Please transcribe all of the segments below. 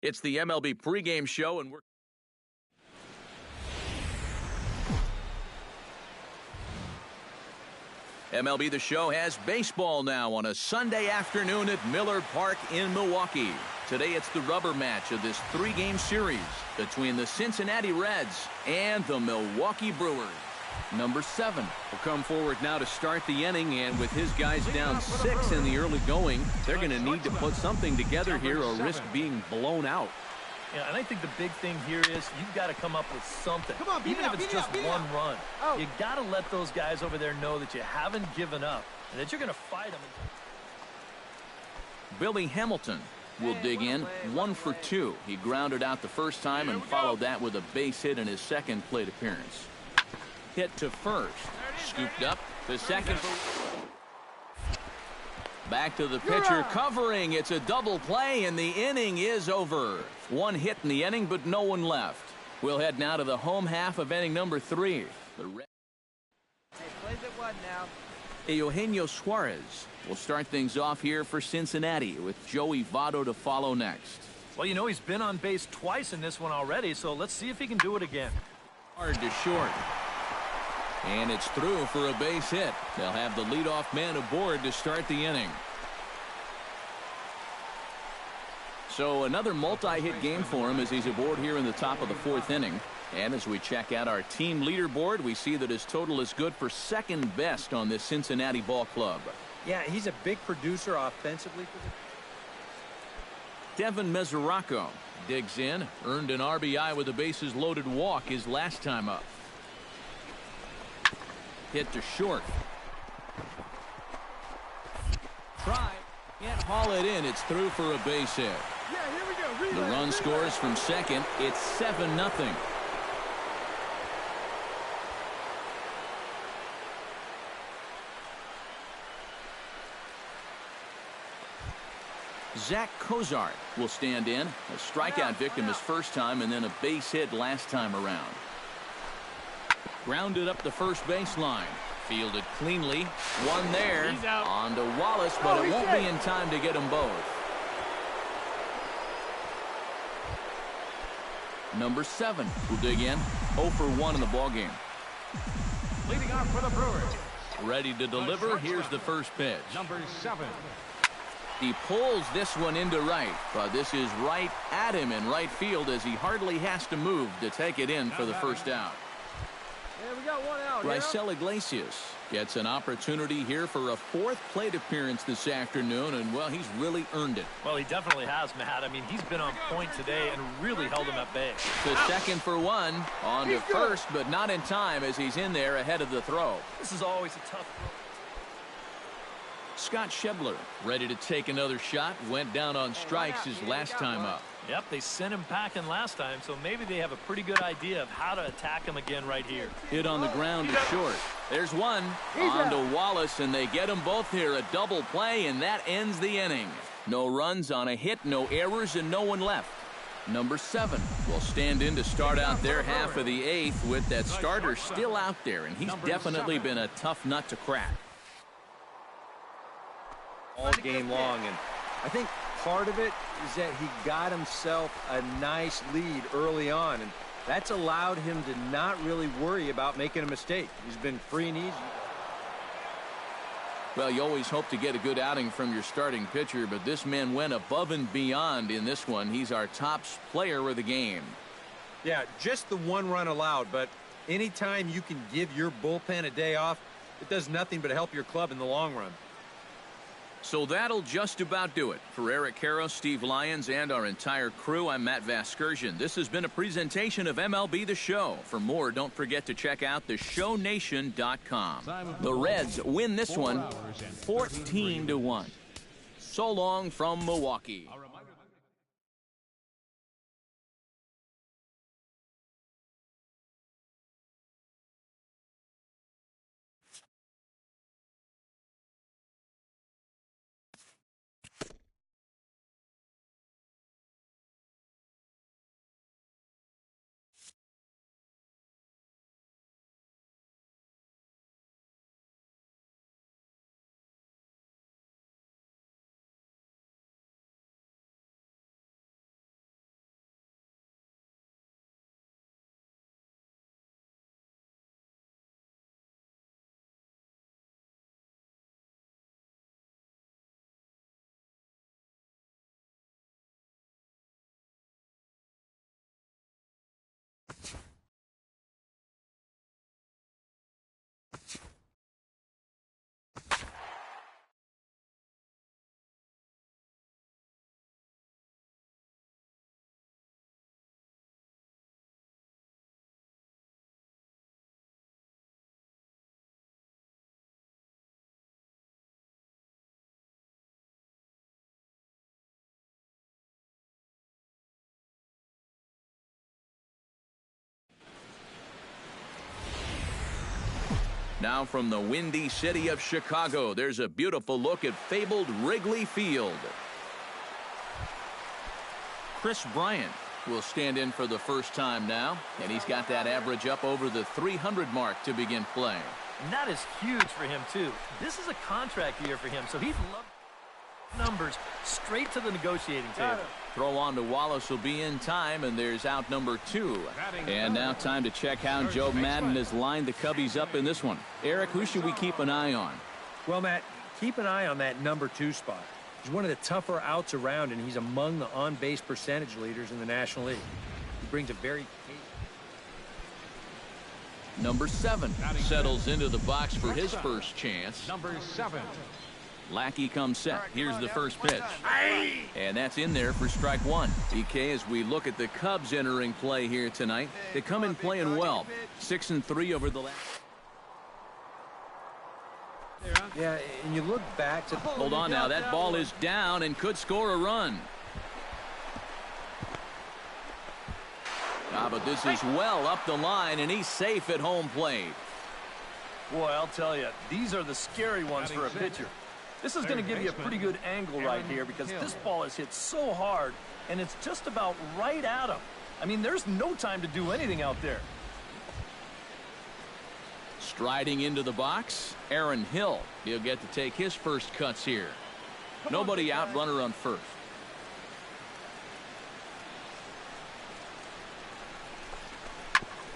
It's the MLB pregame show, and we're MLB The Show has baseball now on a Sunday afternoon at Miller Park in Milwaukee. Today it's the rubber match of this three-game series between the Cincinnati Reds and the Milwaukee Brewers. Number 7 will come forward now to start the inning, and with his guys down 6 in the early going, they're going to need to put something together here or risk being blown out. Yeah, and I think the big thing here is you've got to come up with something. Even if it's just one run. You got to let those guys over there know that you haven't given up and that you're going to fight them. Billy Hamilton will dig in 1 for 2. He grounded out the first time and followed that with a base hit in his second plate appearance. Hit to first. Scooped up to second. Back to the pitcher covering. It's a double play, and the inning is over. 1 hit in the inning, but no one left. We'll head now to the home half of inning number 3. The Reds. Plays at 1 now. Eugenio Suarez will start things off here for Cincinnati, with Joey Votto to follow next. Well, you know, he's been on base twice in this one already, so let's see if he can do it again. Hard to short. And it's through for a base hit. They'll have the leadoff man aboard to start the inning. So another multi-hit game for him as he's aboard here in the top of the 4th inning. And as we check out our team leaderboard, we see that his total is good for second best on this Cincinnati ball club. Yeah, he's a big producer offensively. Devin Mesoraco digs in, earned an RBI with a bases loaded walk his last time up. Hit to short. Try. Can't haul it in. It's through for a base hit. Yeah, here we go. The run scores from second. It's 7-0. Zach Cozart will stand in. A strikeout victim his first time, and then a base hit last time around. Grounded up the first baseline. Fielded cleanly. One there. On to Wallace, but it won't be in time to get them both. Number 7 will dig in. 0 for 1 in the ballgame. Leading off for the Brewers. Ready to deliver. Here's the first pitch. Number 7. He pulls this one into right, but this is right at him in right field as he hardly has to move to take it in for the first out. Yeah, we got 1 out. Raisel Iglesias gets an opportunity here for a 4th plate appearance this afternoon, and, well, he's really earned it. Well, he definitely has, Matt. I mean, he's been on point today and really held him at bay. To second for 1. On to first, but not in time as he's in there ahead of the throw. This is always a tough throw. Scott Schebler ready to take another shot. Went down on strikes his last time up. Yep, they sent him packing last time, so maybe they have a pretty good idea of how to attack him again right here. Hit on the ground to short. There's one. On to Wallace, and they get them both here. A double play, and that ends the inning. No runs on a hit, no errors, and no one left. Number 7 will stand in to start out their half of the 8th with that starter still out there, and he's definitely been a tough nut to crack. All game long, and I think part of it is that he got himself a nice lead early on, and that's allowed him to not really worry about making a mistake. He's been free and easy. Well, you always hope to get a good outing from your starting pitcher, but this man went above and beyond in this one. He's our top player of the game. Yeah, just the 1 run allowed, but anytime you can give your bullpen a day off, it does nothing but help your club in the long run. So that'll just about do it. For Eric Harrow, Steve Lyons, and our entire crew, I'm Matt Vasgersian. This has been a presentation of MLB The Show. For more, don't forget to check out theshownation.com. The Reds win this one 14-1. So long from Milwaukee. Now from the windy city of Chicago, there's a beautiful look at fabled Wrigley Field. Chris Bryant will stand in for the first time now, and he's got that average up over the 300 mark to begin play. And that is huge for him, too. This is a contract year for him, so he'd love numbers straight to the negotiating table. Throw on to Wallace will be in time, and there's out number 2. And now time to check how Joe Madden has lined the Cubbies up in this one. Eric, who should we keep an eye on? Well, Matt, keep an eye on that number 2 spot. He's one of the tougher outs around, and he's among the on-base percentage leaders in the National League. He brings a very... Number 7 settles into the box for his first chance. Number 7. Lackey comes set. Here's the first pitch. And that's in there for strike 1. EK, as we look at the Cubs entering play here tonight, they come in playing well. 6-3 over the last. Yeah, and you look back to... Hold on now. That ball is down and could score a run. But this is well up the line, and he's safe at home plate. Boy, I'll tell you, these are the scary ones for a pitcher. This is going to give you a pretty good angle right here because this ball is hit so hard, and it's just about right at him. I mean, there's no time to do anything out there. Striding into the box, Aaron Hill. He'll get to take his first cuts here. Nobody out, runner on first.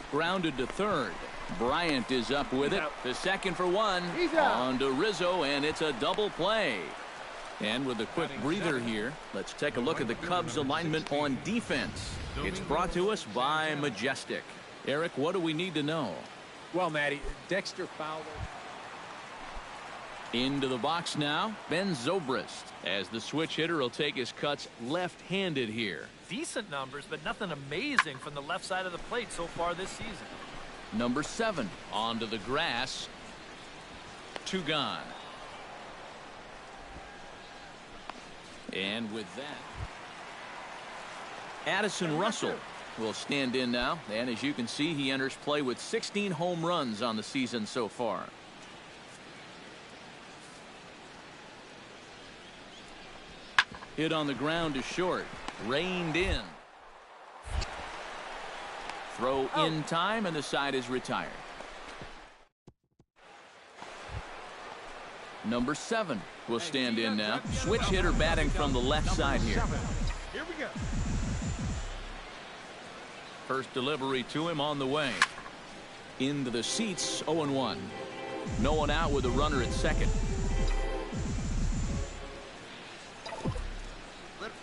Grounded to third. Bryant is up with it. The second for 1. On to Rizzo, and it's a double play. And with a quick breather here, let's take a look at the Cubs alignment on defense. It's brought to us by Majestic. Eric, what do we need to know? Well, Matty, Dexter Fowler. Into the box now, Ben Zobrist, as the switch hitter will take his cuts left-handed here. Decent numbers, but nothing amazing from the left side of the plate so far this season. Number 7 onto the grass. 2 gone. And with that, Addison Russell will stand in now. And as you can see, he enters play with 16 home runs on the season so far. Hit on the ground to short. Reined in. Throw in time, and the side is retired. Number 7 will stand in now. Switch hitter batting from the left side here. Here we go. First delivery to him on the way. Into the seats, 0-1. No one out with a runner at second.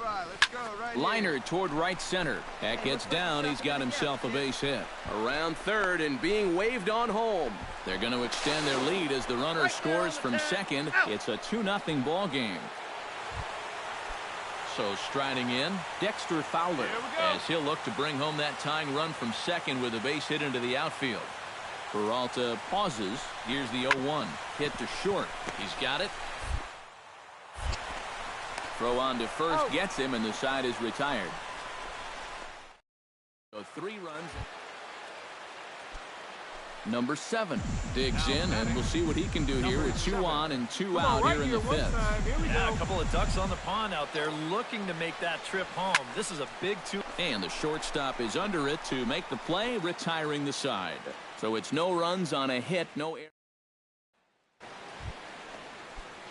Let's go right Liner here. toward right center. That gets down. He's got himself a base hit. Around third and being waved on home. They're going to extend their lead as the runner scores from second. It's a 2-0 ball game. So striding in, Dexter Fowler, as he'll look to bring home that tying run from second with a base hit into the outfield. Peralta pauses. Here's the 0-1. Hit to short. He's got it. Throw on to first, gets him, and the side is retired. So 3 runs. Number 7 digs in, and we'll see what he can do here with 2 on and 2 out here in the 5th. Yeah, a couple of ducks on the pond out there looking to make that trip home. This is a big 2. And the shortstop is under it to make the play, retiring the side. So it's no runs on a hit, no error.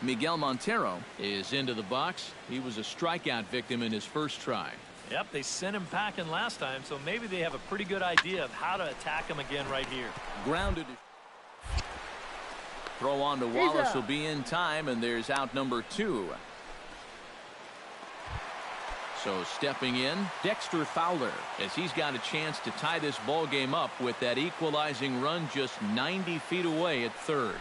Miguel Montero is into the box. He was a strikeout victim in his first try. Yep, they sent him packing last time, so maybe they have a pretty good idea of how to attack him again right here. Grounded. Throw on to Wallace will be in time, and there's out number 2. So stepping in, Dexter Fowler, as he's got a chance to tie this ball game up with that equalizing run just 90 feet away at third.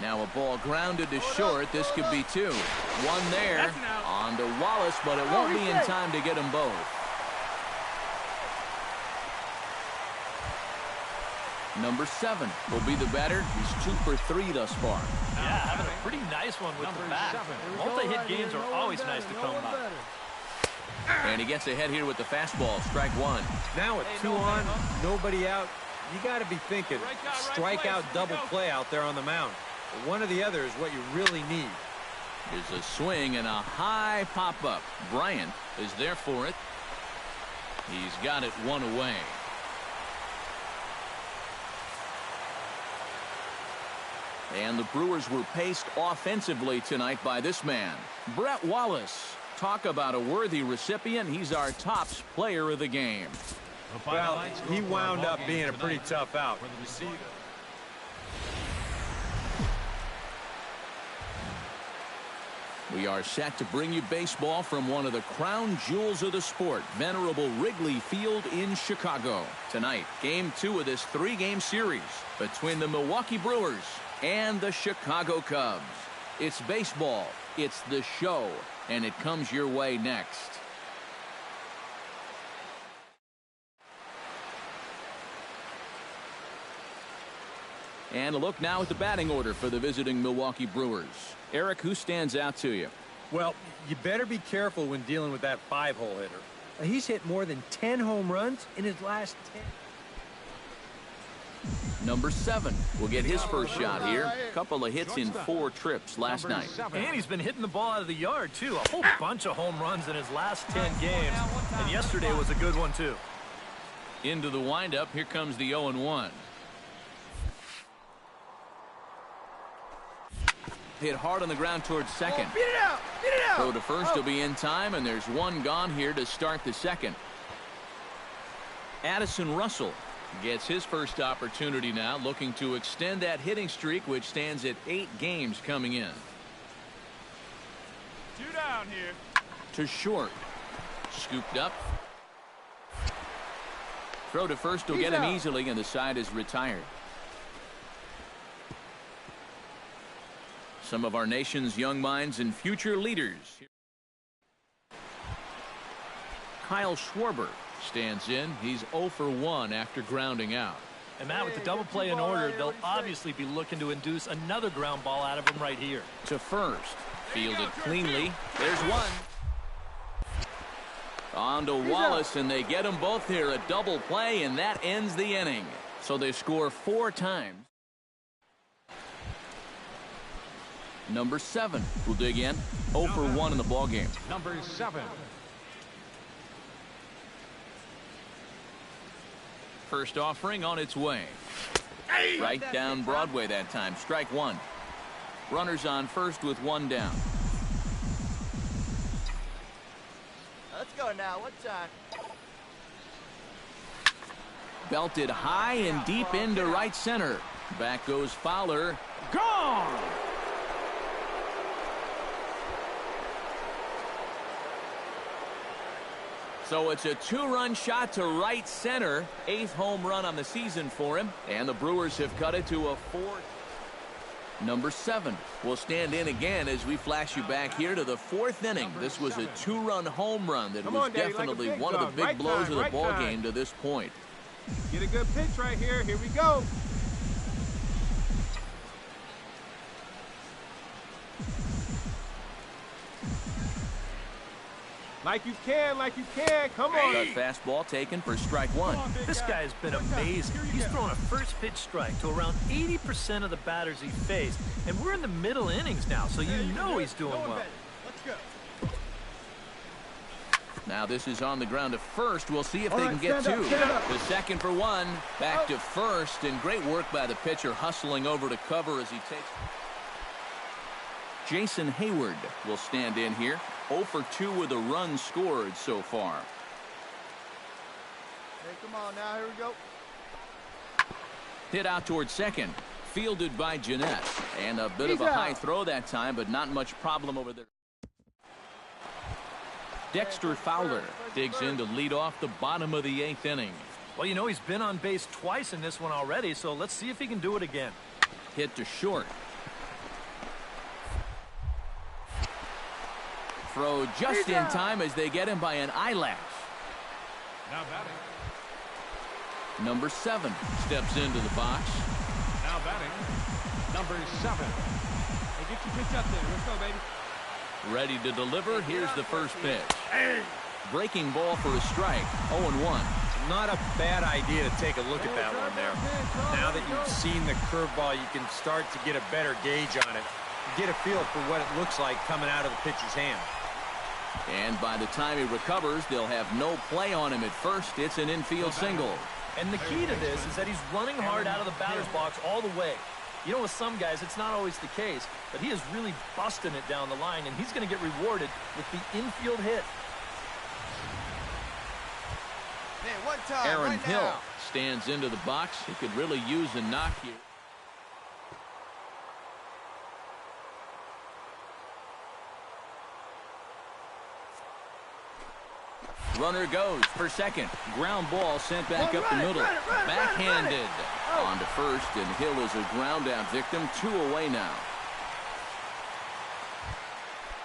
Now a ball grounded to short. This could be 2. 1 there. On to Wallace, but it won't be in time to get them both. Number 7 will be the batter. He's 2 for 3 thus far. Yeah, having a pretty nice one with the bat. Multi-hit games are always nice to come by. And he gets ahead here with the fastball. Strike 1. Now with 2 on, nobody out. You got to be thinking strikeout double play out there on the mound. One or the other is what you really need. Here's a swing and a high pop-up. Bryant is there for it. He's got it one away. And the Brewers were paced offensively tonight by this man, Brett Wallace. Talk about a worthy recipient. He's our tops player of the game. Well, he wound up being a pretty tough out. You see, we are set to bring you baseball from one of the crown jewels of the sport, venerable Wrigley Field in Chicago. Tonight, Game 2 of this 3-game series between the Milwaukee Brewers and the Chicago Cubs. It's baseball, it's the show, and it comes your way next. And a look now at the batting order for the visiting Milwaukee Brewers. Eric, who stands out to you? well, you better be careful when dealing with that 5-hole hitter. He's hit more than 10 home runs in his last 10. Number 7 will get his first shot here. A couple of hits in 4 trips last night. And he's been hitting the ball out of the yard, too. A whole bunch of home runs in his last 10 games. And yesterday was a good one, too. Into the windup. Here comes the 0-1. Hit hard on the ground towards second. Beat it out! Beat it out! Throw to first will be in time, and there's one gone here to start the second. Addison Russell gets his first opportunity now, looking to extend that hitting streak, which stands at 8 games coming in. 2 down here. To short. Scooped up. Throw to first will get him easily, and the side is retired. Some of our nation's young minds and future leaders. Kyle Schwarber stands in. He's 0 for 1 after grounding out. And Matt, with the double play in order, they'll obviously be looking to induce another ground ball out of him right here. To first. Fielded cleanly. There's one. On to Wallace, and they get them both here. A double play, and that ends the inning. So they score 4 times. Number 7 will dig in. 0 for 1 in the ballgame. Number 7. First offering on its way. Right down Broadway that time. Strike 1. Runners on first with 1 down. Let's go now. What time? Belted high and deep into right center. Back goes Fowler. Gone! So it's a 2-run shot to right center. 8th home run on the season for him. And the Brewers have cut it to a 4th. Number 7 will stand in again as we flash you back here to the 4th inning. This was a 2-run home run that was definitely one of the big blows of the ball game to this point. Get a good pitch right here. Here we go. Like you can. Come on. Cut fastball taken for strike 1. This guy has been amazing. He's thrown a first pitch strike to around 80% of the batters he faced. And we're in the middle innings now, so you know he's doing well. Let's go. Now this is on the ground to first. We'll see if they can get 2. The second for 1. Back to first, and great work by the pitcher hustling over to cover as he takes. Jason Hayward will stand in here. 0 for 2 with a run scored so far. Hey, come on now. Here we go. Hit out towards second. Fielded by Jeanette. And a bit of a high throw that time, but not much problem over there. Dexter Fowler digs in to lead off the bottom of the 8th inning. Well, you know, he's been on base twice in this one already, so let's see if he can do it again. Hit to short. Throw just in time as they get him by an eyelash. Now batting. Number 7 steps into the box. Now batting. Number 7. Hey, get your pitch up there. Let's go, baby. Ready to deliver. Here's the first pitch. Breaking ball for a strike. 0-1. not a bad idea to take a look at that one there. Now that you've seen the curveball, you can start to get a better gauge on it. Get a feel for what it looks like coming out of the pitcher's hand. And by the time he recovers, they'll have no play on him at first. It's an infield single. And the key to this is that he's running hard out of the batter's box all the way. You know, with some guys, it's not always the case, but he is really busting it down the line, and he's going to get rewarded with the infield hit. Man, one time, Aaron right Hill now. stands into the box. He could really use a knock here. Runner goes for second. Ground ball sent back up the middle. Backhanded. On to first, and Hill is a ground out victim. 2 away now.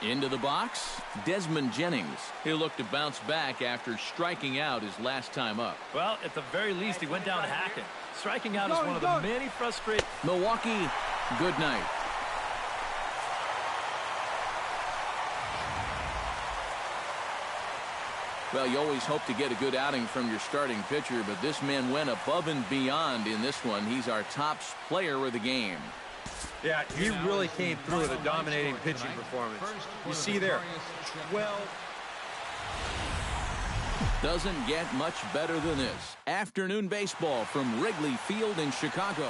Into the box, Desmond Jennings. He'll look to bounce back after striking out his last time up. Well, at the very least, he went down hacking. Striking out is one of the many frustrating. Milwaukee, good night. Well, you always hope to get a good outing from your starting pitcher, but this man went above and beyond in this one. He's our top player of the game. Yeah, he really came through with a dominating pitching performance. You see there. Well, doesn't get much better than this. Afternoon baseball from Wrigley Field in Chicago.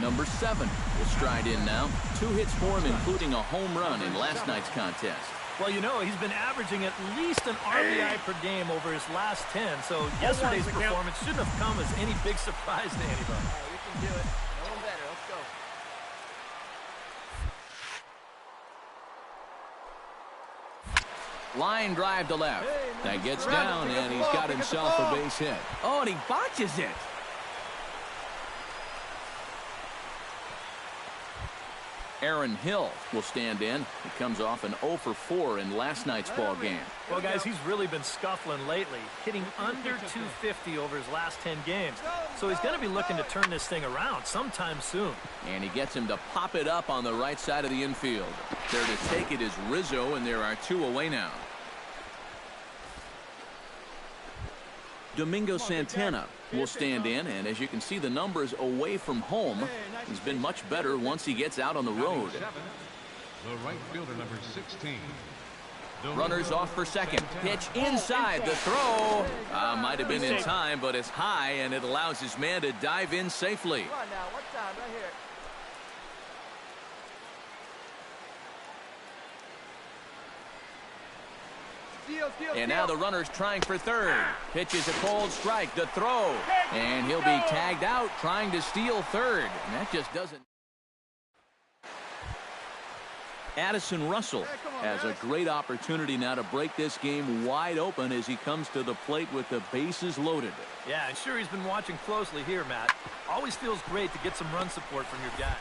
Number 7 will stride in now. 2 hits for him, including a home run in last night's contest. Well, you know, he's been averaging at least an RBI per game over his last 10, so yesterday's performance shouldn't have come as any big surprise to anybody. We can do it. No one better. Let's go. Line drive to left. That gets down, and he's got himself a base hit. Oh, and he botches it. Aaron Hill will stand in. He comes off an 0 for 4 in last night's ball game. Well, guys, he's really been scuffling lately, hitting under 250 over his last 10 games. So he's going to be looking to turn this thing around sometime soon. And he gets him to pop it up on the right side of the infield. There to take it is Rizzo, and there are 2 away now. Domingo Santana will stand in, and as you can see, the numbers away from home, he's been much better once he gets out on the road. The right fielder, number 16. Runners off for second. Pitch inside. The throw might have been in time, but it's high, and it allows his man to dive in safely. Come on now, one time, right here. And now the runner's trying for third. Pitches a cold strike. The throw. And he'll be tagged out trying to steal third. And that just doesn't. Addison Russell has a great opportunity now to break this game wide open as he comes to the plate with the bases loaded. Yeah, and sure, he's been watching closely here, Matt. Always feels great to get some run support from your guy.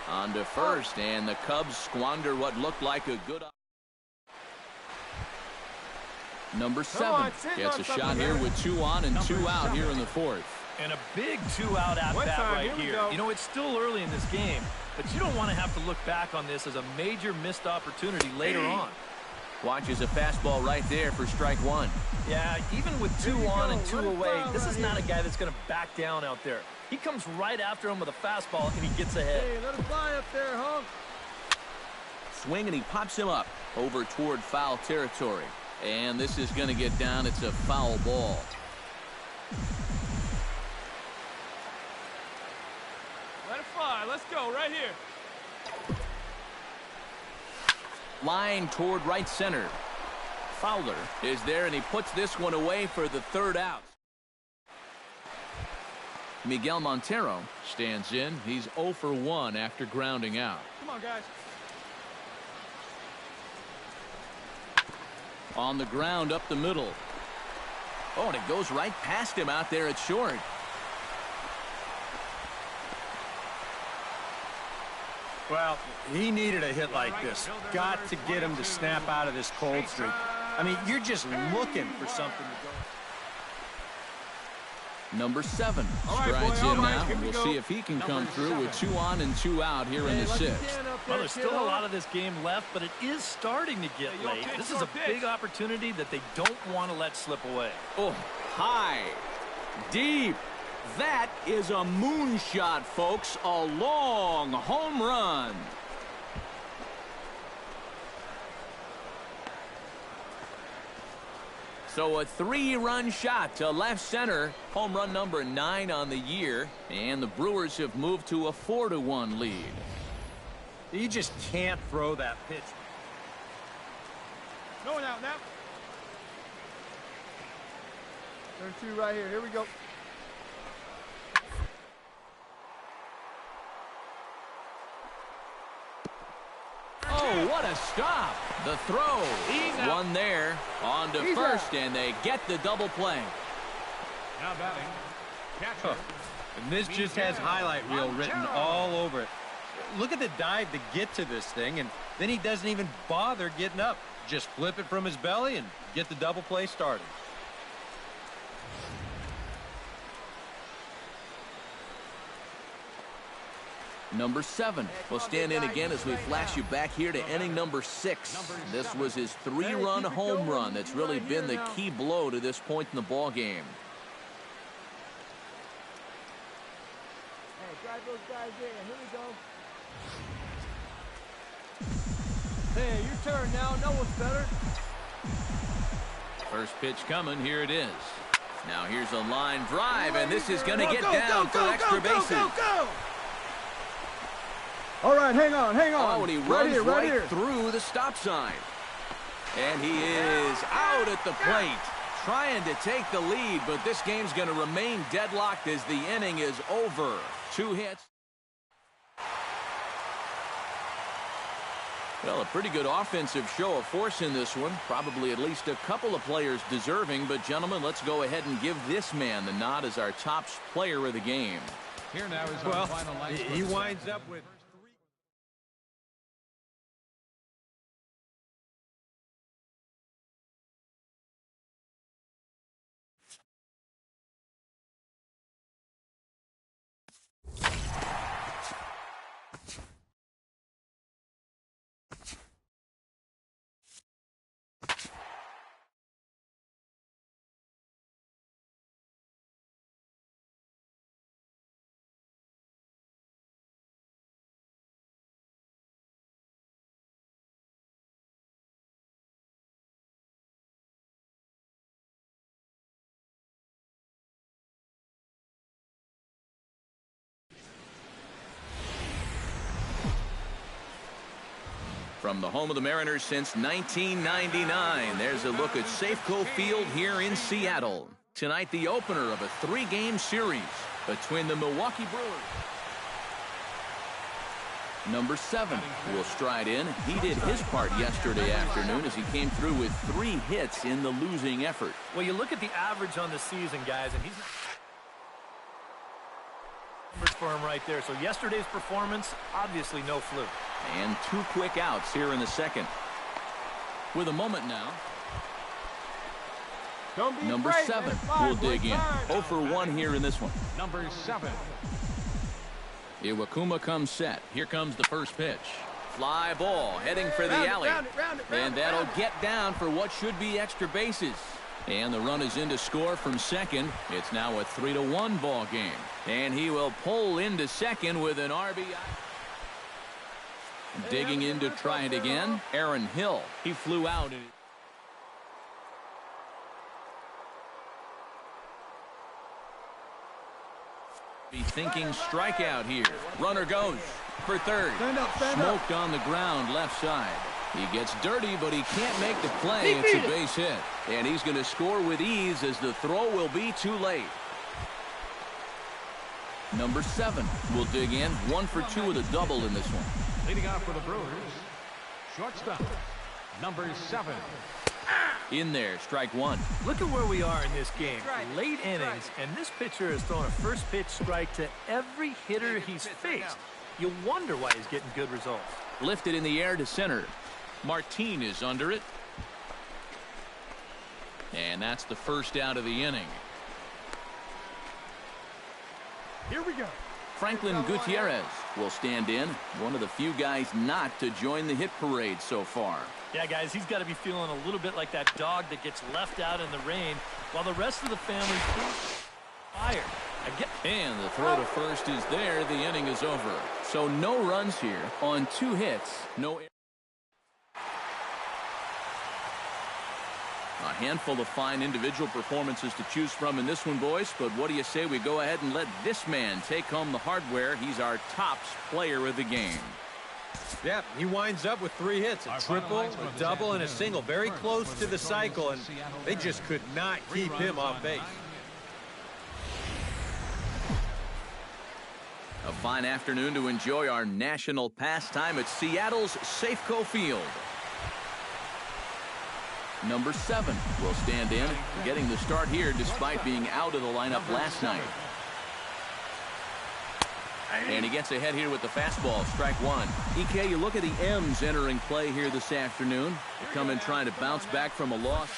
On to first, and the Cubs squander what looked like a good opportunity. Number 7 gets a shot here with 2 on and 2 out here in the 4th. And a big 2-out at-bat right here. You know, it's still early in this game, but you don't want to have to look back on this as a major missed opportunity later on. Watches a fastball right there for strike 1. Yeah, even with 2 on and 2 away, this is not a guy that's going to back down out there. He comes right after him with a fastball, and he gets ahead. Hey, let him fly up there, huh? Swing, and he pops him up over toward foul territory. And this is going to get down. It's a foul ball. Let it fly. Let's go right here. Line toward right center. Fowler is there, and he puts this one away for the 3rd out. Miguel Montero stands in. He's 0 for 1 after grounding out. Come on, guys. On the ground up the middle. Oh, and it goes right past him out there at short. well, he needed a hit like this. Got to get him to snap out of this cold streak. I mean, you're just looking for something to go. Number 7 right, strides boy, in right, now. here we We'll go. see if he can come through with 2 on and 2 out here in the 6th. Well, there's still a lot of this game left, but it is starting to get late. This is a big opportunity that they don't want to let slip away. Oh, high, deep. That is a moonshot, folks. A long home run. So a 3-run shot to left center. Home run number 9 on the year. And the Brewers have moved to a 4-1 lead. You just can't throw that pitch. Going out now. Turn 2 right here. Here we go. Oh, what a stop. The throw. One there. On to first, and they get the double play. Now batting, catcher. And this just has highlight reel written all over it. Look at the dive to get to this thing, and then he doesn't even bother getting up. Just flip it from his belly and get the double play started. Number 7 will stand in again as we flash you back here to inning number 6. This was his 3-run home run that's really been the key blow to this point in the ball game. Hey, drive those guys in. Here we go. Hey, your turn now. No one's better. First pitch coming. Here it is. Now here's a line drive, and this is going to get down for extra bases. All right, hang on. Oh, and he runs right here. through the stop sign. And he is out at the plate, trying to take the lead, but this game's going to remain deadlocked as the inning is over. 2 hits. Well, a pretty good offensive show of force in this one. Probably at least a couple of players deserving, but gentlemen, let's go ahead and give this man the nod as our top player of the game. Here now is our final line. He winds up with... From the home of the Mariners since 1999, there's a look at Safeco Field here in Seattle. Tonight, the opener of a 3-game series between the Milwaukee Brewers. Number 7 will stride in. He did his part yesterday afternoon as he came through with 3 hits in the losing effort. Well, you look at the average on the season, guys, and he's for him right there. So yesterday's performance, obviously no fluke. And 2 quick outs here in the second. With a moment now. Number 7 will dig in. 0 for 1 here in this one. Number 7. Iwakuma comes set. Here comes the first pitch. Fly ball heading for the alley. And that'll get down for what should be extra bases. And the run is in to score from second. It's now a 3-1 ball game. And he will pull into second with an RBI. Digging in to try it again, Aaron Hill. He flew out. Be thinking strikeout here. Runner goes for third. Smoked on the ground left side. He gets dirty, but he can't make the play. It's a base hit. And he's going to score with ease as the throw will be too late. Number 7 will dig in. 1 for 2 with a double in this one. Leading off for the Brewers, shortstop, number 7. In there, strike 1. Look at where we are in this game. Late innings, and this pitcher has thrown a first pitch strike to every hitter he's faced. You wonder why he's getting good results. Lifted in the air to center. Martin is under it. And that's the first out of the inning. Here we go. Franklin Gutierrez will stand in, one of the few guys not to join the hit parade so far. Yeah, guys, he's got to be feeling a little bit like that dog that gets left out in the rain while the rest of the family's fired. And the throw to first is there. The inning is over. So no runs here on 2 hits. No. A handful of fine individual performances to choose from in this one, boys. But what do you say we go ahead and let this man take home the hardware? He's our tops player of the game. Yeah, he winds up with 3 hits, a triple, a double, and a single. Very close to the cycle, and they just could not keep him off base. A fine afternoon to enjoy our national pastime at Seattle's Safeco Field. Number 7 will stand in, getting the start here despite being out of the lineup last night. And he gets ahead here with the fastball, strike 1. EK, you look at the M's entering play here this afternoon. They come in trying to bounce back from a loss.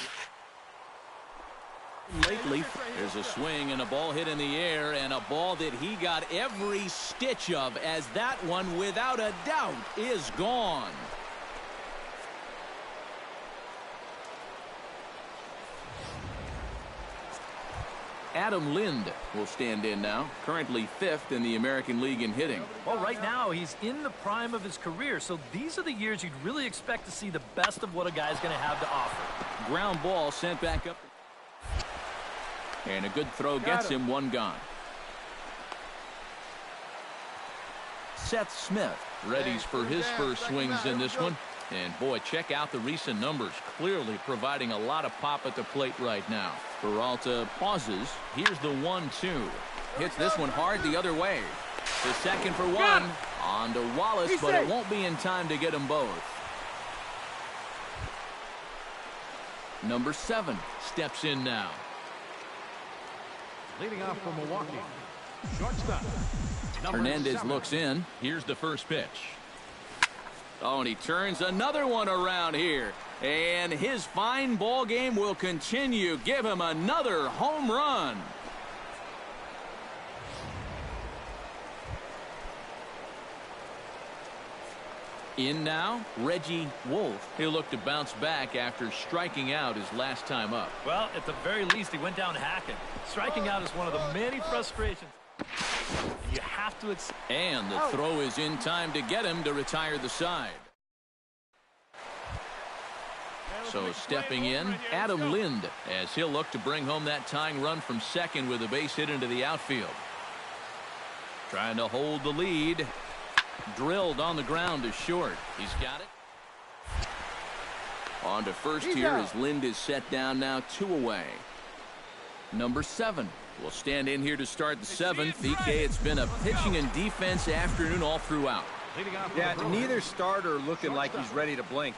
Lately, there's a swing and a ball hit in the air, and a ball that he got every stitch of, as that one, without a doubt, is gone. Adam Lind will stand in now, currently 5th in the American League in hitting. Well, right now he's in the prime of his career, so these are the years you'd really expect to see the best of what a guy's going to have to offer. Ground ball sent back up. And a good throw gets him, 1 gone. Seth Smith readies for his first swings in this one. And boy, check out the recent numbers. Clearly providing a lot of pop at the plate right now. Peralta pauses. Here's the 1-2. Hits this one hard the other way. The second for 1. On to Wallace, but it won't be in time to get them both. Number 7 steps in now. Leading off for Milwaukee, shortstop. Hernandez 7. looks in. Here's the first pitch. Oh, and he turns another one around here. And his fine ball game will continue. Give him another home run. In now, Reggie Wolf. He'll look to bounce back after striking out his last time up. Well, at the very least, he went down hacking. Striking out is one of the many frustrations you have to accept. And the throw is in time to get him to retire the side. So stepping in, Adam Lind, as he'll look to bring home that tying run from second with a base hit into the outfield. Trying to hold the lead. Drilled on the ground to short. He's got it. On to first here as Lind is set down now, 2 away. Number 7 will stand in here to start the 7th. EK, it's been a pitching and defense afternoon all throughout. Yeah, neither starter looking like he's ready to blink.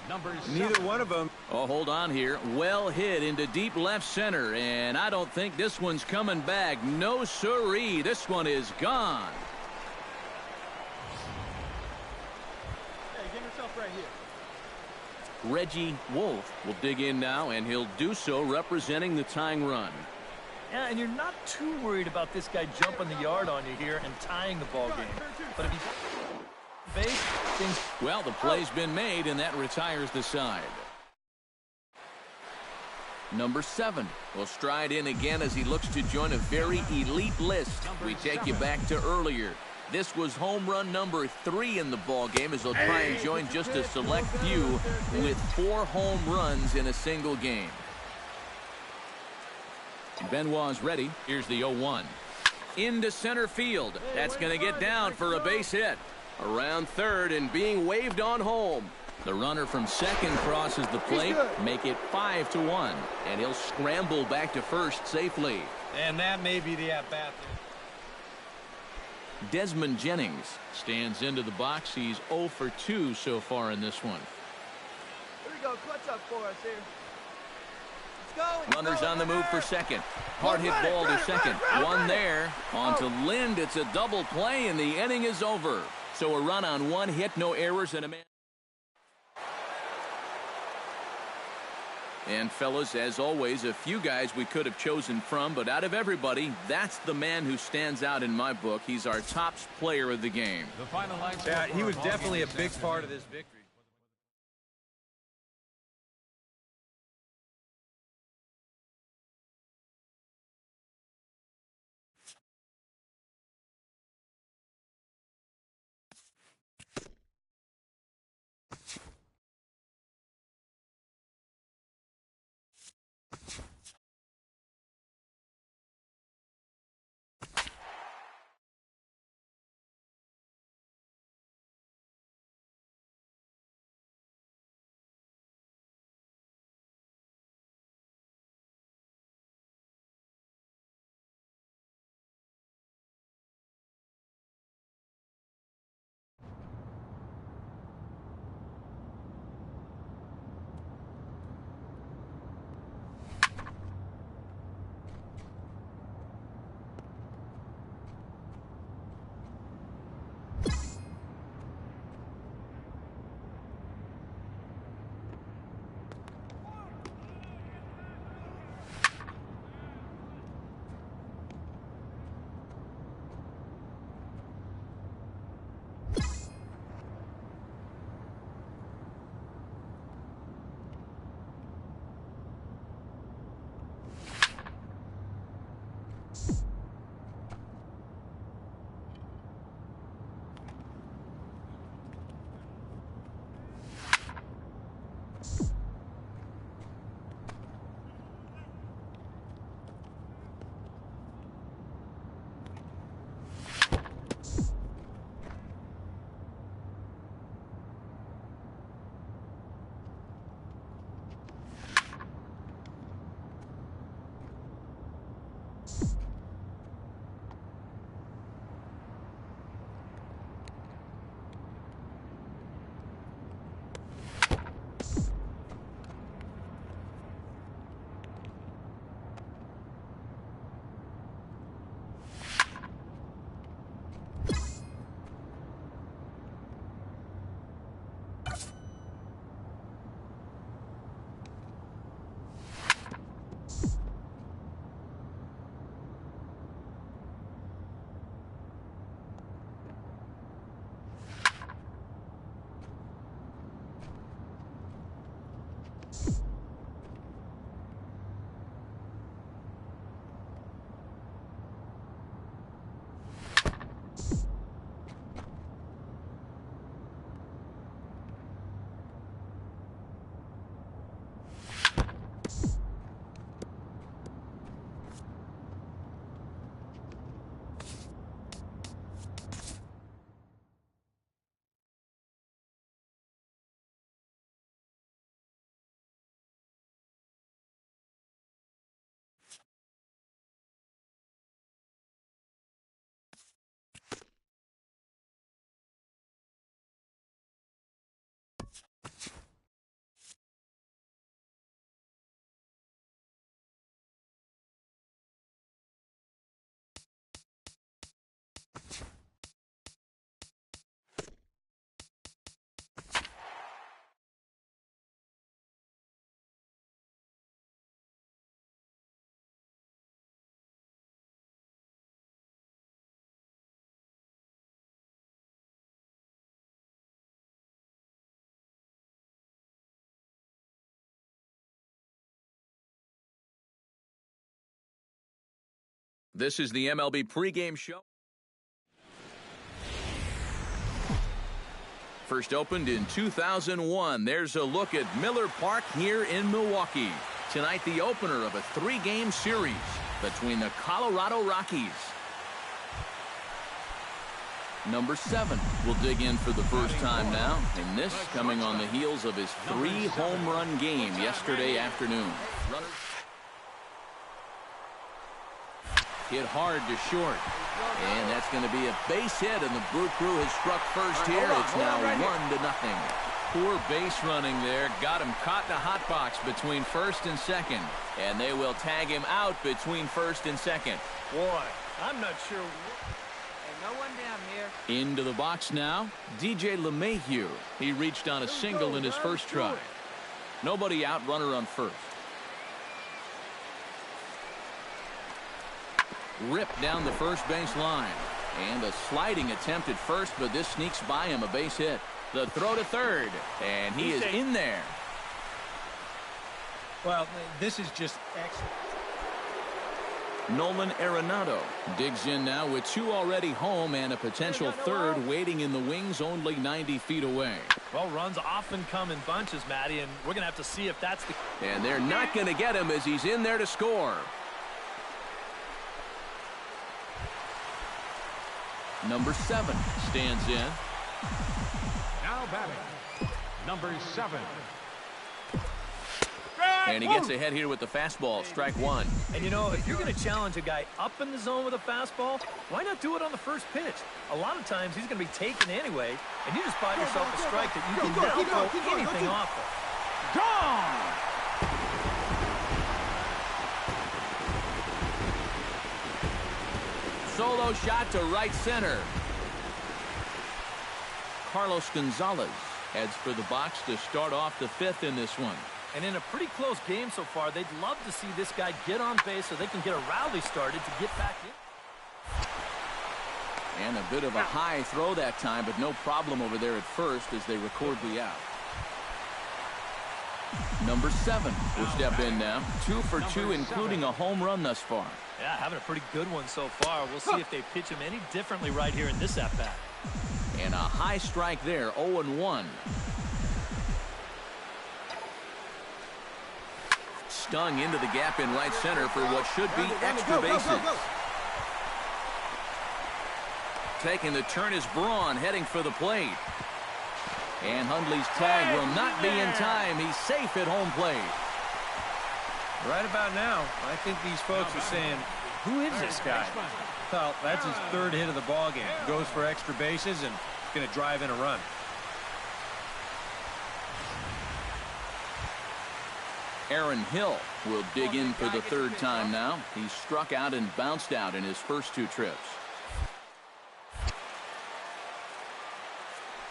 Neither one of them. Oh, hold on here. Well hit into deep left center, and I don't think this one's coming back. No siree. This one is gone. Reggie Wolf will dig in now, and he'll do so representing the tying run. Yeah, and you're not too worried about this guy jumping the yard on you here and tying the ball game. But if he's base, things. Well, the play's been made, and that retires the side. Number 7 will stride in again as he looks to join a very elite list. We take you back to earlier. This was home run number 3 in the ball game as they'll try and join just a select few with 4 home runs in a single game. Benoit's ready. Here's the 0-1. Into center field. That's going to get down for a base hit. Around third and being waved on home. The runner from second crosses the plate. Make it 5-1. And he'll scramble back to first safely. And that may be the at-bat. Desmond Jennings stands into the box. He's 0 for 2 so far in this one. Here we go. Clutch up for us here. Runners on the move for second. Hard hit ball to second. One there. On to Lind. It's a double play, and the inning is over. So a run on 1 hit, no errors, and a man. And fellas, as always, a few guys we could have chosen from, but out of everybody, that's the man who stands out in my book. He's our top player of the game. The final line score Yeah, he for was ball definitely a game big this part of this victory. This is the MLB pregame show. First opened in 2001. There's a look at Miller Park here in Milwaukee. Tonight, the opener of a three-game series between the Colorado Rockies. Number 7 will dig in for the first time now, and this coming on the heels of his 3-home run game yesterday afternoon. Runners hit hard to short, and that's going to be a base hit, and the Brew Crew has struck first here. It's now 1-0. Poor base running there. Got him caught in a hot box between first and second, and they will tag him out between first and second. Boy, I'm not sure. No one down here. Into the box now, DJ LeMahieu. He reached on a single in his first try. Nobody out, runner on first. ripped down the first base line. And a sliding attempt at first, but this sneaks by him, a base hit. The throw to third, and he is in there. Well, this is just excellent. Nolan Arenado digs in now with 2 already home and a potential third waiting in the wings only 90 feet away. Well, runs often come in bunches, Matty, and we're going to have to see if that's the... And they're not going to get him as he's in there to score. Number 7 stands in. Now batting, number 7. And he gets ahead here with the fastball, strike 1. And, you know, if you're going to challenge a guy up in the zone with a fastball, why not do it on the first pitch? A lot of times he's going to be taken anyway, and you just buy yourself a strike that you can now throw anything off of. Gone! Solo shot to right center. Carlos Gonzalez heads for the box to start off the 5th in this one. And in a pretty close game so far, they'd love to see this guy get on base so they can get a rally started to get back in. And a bit of a high throw that time, but no problem over there at first as they record the out. Number 7 will step in now. 2 for 2, including a home run thus far. Yeah, having a pretty good one so far. We'll see if they pitch him any differently right here in this at-bat. And a high strike there, 0-1. Stung into the gap in right center for what should be extra bases. Taking the turn is Braun heading for the plate. And Hundley's tag will not be in time. He's safe at home plate. Right about now, I think these folks are saying, who is this guy? Well, that's his 3rd hit of the ball game. Goes for extra bases and going to drive in a run. Aaron Hill will dig in for the 3rd time now. He struck out and bounced out in his first 2 trips.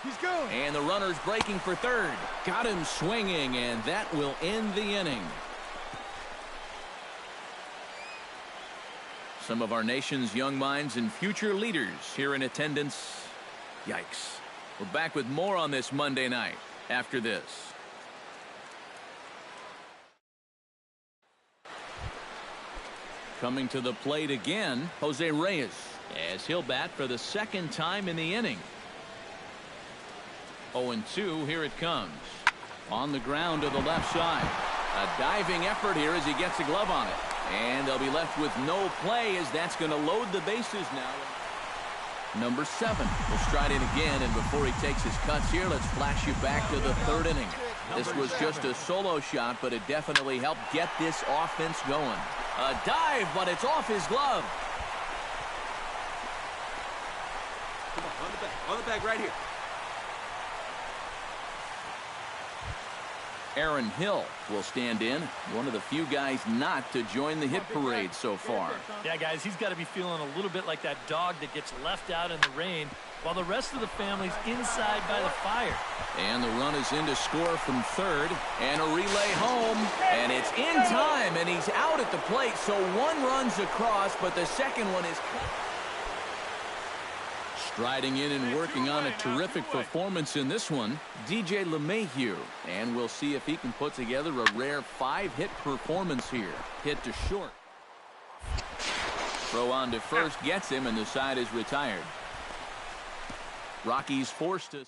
He's going. And the runner's breaking for 3rd. Got him swinging, and that will end the inning. Some of our nation's young minds and future leaders here in attendance. Yikes. We're back with more on this Monday night after this. Coming to the plate again, Jose Reyes, as he'll bat for the 2nd time in the inning. 0-2, here it comes. On the ground to the left side. A diving effort here as he gets a glove on it. And they'll be left with no play as that's going to load the bases now. Number 7 will stride in again, and before he takes his cuts here, let's flash you back to the 3rd inning. This was just a solo shot, but it definitely helped get this offense going. A dive, but it's off his glove. Come on the bag right here. Aaron Hill will stand in, one of the few guys not to join the hit parade so far. Yeah, guys, he's got to be feeling a little bit like that dog that gets left out in the rain while the rest of the family's inside by the fire. And the run is in to score from 3rd, and a relay home, and it's in time, and he's out at the plate, so 1 run's across, but the 2nd one is cut. Striding in and working on a terrific performance in this one, DJ LeMahieu. And we'll see if he can put together a rare 5-hit performance here. Hit to short. Throw on to first gets him, and the side is retired. Rockies forced to...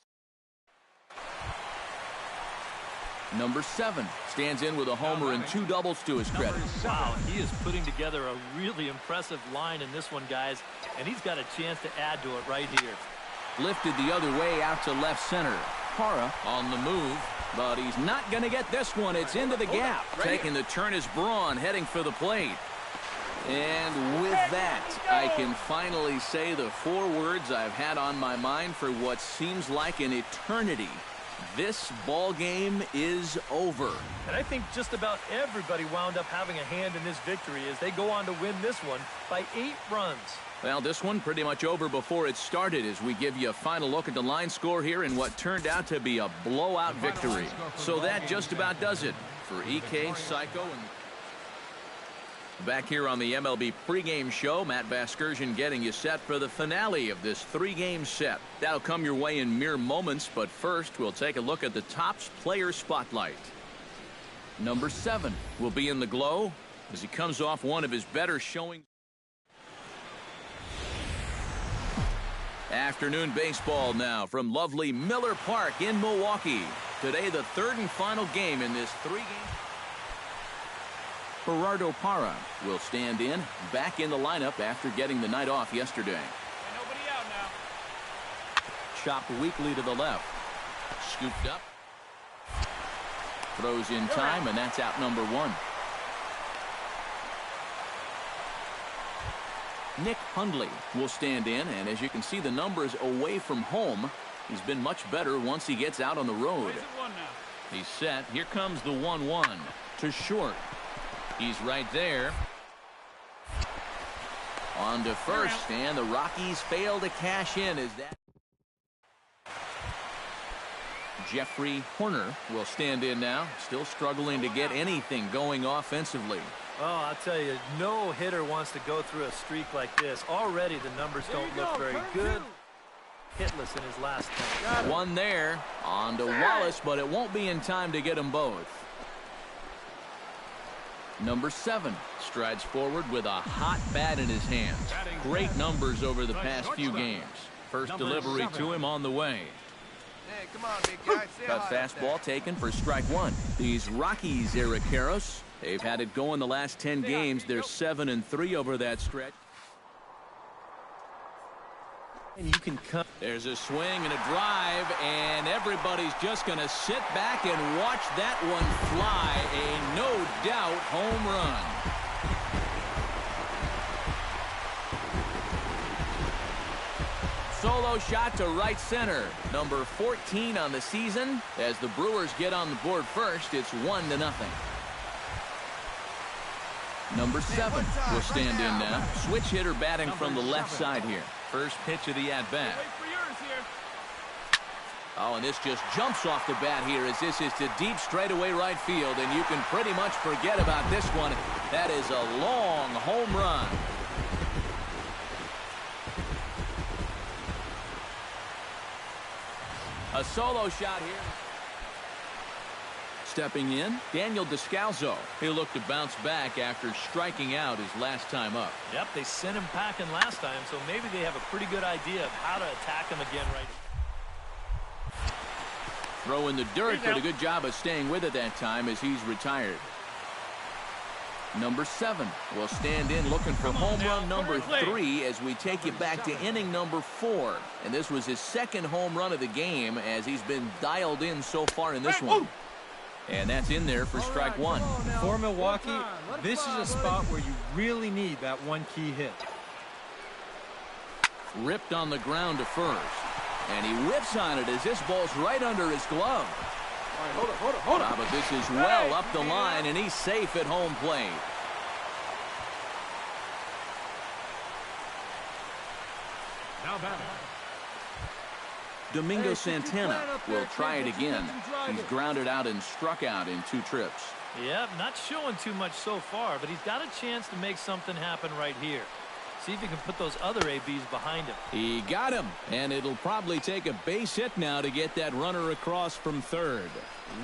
Number 7 stands in with a homer and 2 doubles to his credit. Wow, he is putting together a really impressive line in this one, guys, and he's got a chance to add to it right here. Lifted the other way out to left center. Parra on the move, but he's not going to get this one. It's into the gap. Taking the turn is Braun heading for the plate. And with that, I can finally say the 4 words I've had on my mind for what seems like an eternity. This ball game is over. And I think just about everybody wound up having a hand in this victory as they go on to win this one by 8 runs. Well, this one pretty much over before it started as we give you a final look at the line score here in what turned out to be a blowout victory. So that just about does it for EK, Psycho, and... Back here on the MLB pregame show, Matt Vasgersian getting you set for the finale of this three-game set. That'll come your way in mere moments, but first we'll take a look at the Topps player spotlight. Number 7 will be in the glow as he comes off one of his better showings. Afternoon baseball now from lovely Miller Park in Milwaukee. Today the third and final game in this three-game. Gerardo Parra will stand in, back in the lineup after getting the night off yesterday. Nobody out now. Chopped weakly to the left. Scooped up. Throws in time, and that's out number 1. Nick Hundley will stand in, and as you can see the numbers away from home, he's been much better once he gets out on the road. He's set. Here comes the 1-1 to short. He's right there. On to first, and the Rockies fail to cash in. Is that Jeffrey Horner will stand in now, still struggling to get anything going offensively. Oh, I'll tell you, no hitter wants to go through a streak like this. Already the numbers don't look very good. Hitless in his last 10. One there, on to Wallace, but it won't be in time to get them both. Number 7 strides forward with a hot bat in his hands. Great numbers over the past few games. First delivery to him on the way. Hey, come on, big guy. Cut fastball taken for strike 1. These Rockies, Eric Karros, they've had it going the last 10 games. They're 7-3 over that stretch. And you can come. There's a swing and a drive, and everybody's just going to sit back and watch that one fly. A no-doubt home run. Solo shot to right center. Number 14 on the season. As the Brewers get on the board first, it's 1-0. Number 7 will stand in now. Switch hitter batting from the left side here. First pitch of the at-bat. Oh, and this just jumps off the bat here as this is to deep straightaway right field, and you can pretty much forget about this one. That is a long home run. A solo shot here. Stepping in, Daniel Descalso. He'll look to bounce back after striking out his last time up. Yep, they sent him packing last time, so maybe they have a pretty good idea of how to attack him again right now. Throw in the dirt, but a good job of staying with it that time as he's retired. Number 7 will stand in looking for home run number 3 as we take you back to inning number 4. And this was his second home run of the game as he's been dialed in so far in this one. And that's in there for strike 1. For Milwaukee, this is a spot where you really need that one key hit. Ripped on the ground to first. And he whips on it as this ball's right under his glove. Hold on. But this is well up the line, and he's safe at home plate. Now batting. Domingo Santana will try it again. He's grounded out and struck out in 2 trips. Yep, not showing too much so far, but he's got a chance to make something happen right here. See if he can put those other ABs behind him. He got him, and it'll probably take a base hit now to get that runner across from third.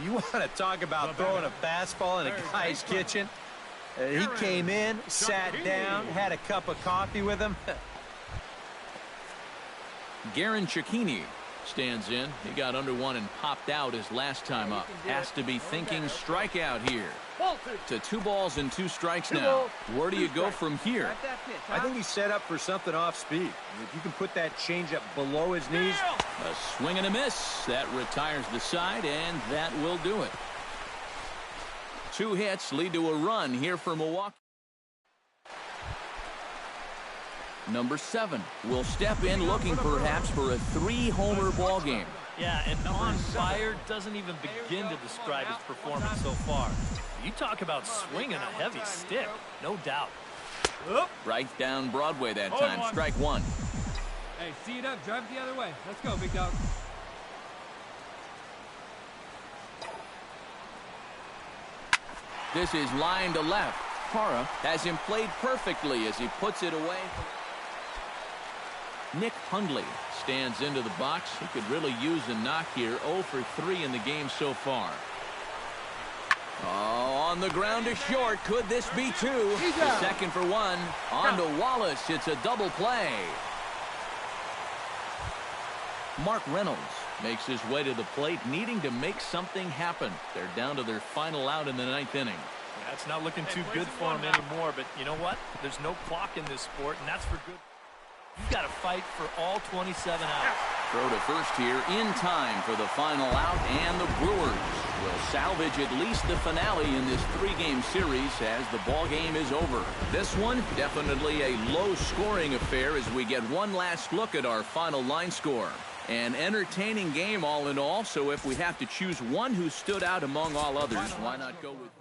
You want to talk about throwing a fastball in a guy's kitchen? He came in, sat down, had a cup of coffee with him. Garen Cecchini stands in. He got under one and popped out his last time up. Has to be thinking strikeout here. To 2 balls and 2 strikes now. Where do you go from here? I think he's set up for something off speed. If you can put that changeup below his knees. A swing and a miss. That retires the side, and that will do it. 2 hits lead to a run here for Milwaukee. Number 7 will step in looking perhaps for a 3-homer ball game. Yeah, and on fire doesn't even begin to describe his performance so far. You talk about swinging a heavy stick, no doubt. Right down Broadway that time. Strike 1. Hey, see it up. Drive it the other way. Let's go, big dog. This is line to left. Para has him played perfectly as he puts it away. Nick Hundley stands into the box. He could really use a knock here. 0 for 3 in the game so far. Oh, on the ground to short. Could this be two? The second for one. On to Wallace. It's a double play. Mark Reynolds makes his way to the plate, needing to make something happen. They're down to their final out in the 9th inning. Yeah, it's not looking too good for him anymore, but you know what? There's no clock in this sport, and that's for good. You've got to fight for all 27 outs. Throw to first here in time for the final out, and the Brewers will salvage at least the finale in this 3-game series as the ball game is over. This one definitely a low-scoring affair as we get one last look at our final line score. An entertaining game all in all, so if we have to choose one who stood out among all others, why not go with